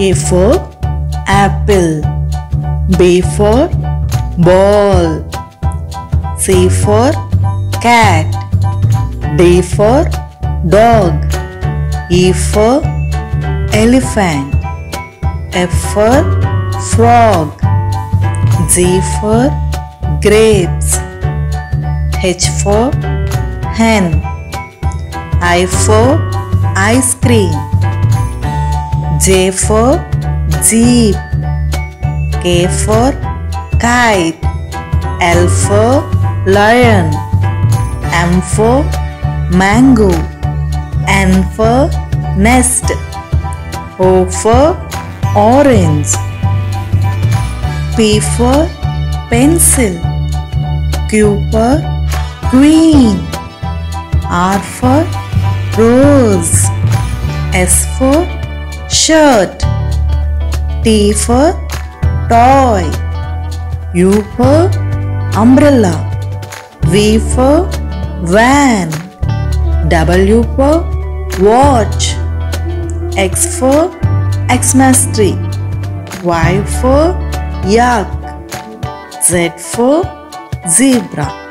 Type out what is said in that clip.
A for apple. B for ball. C for cat. D for dog. E for elephant. F for frog. G for grapes. H for hen. I for ice cream. J for jeep. K for kite. L for lion. M for mango. N for nest. O for orange. P for pencil. Q for queen. R for rose. S for shirt. T for toy. U for umbrella. V for van. W for watch. X for Xmas tree. Y for yak. Z for zebra.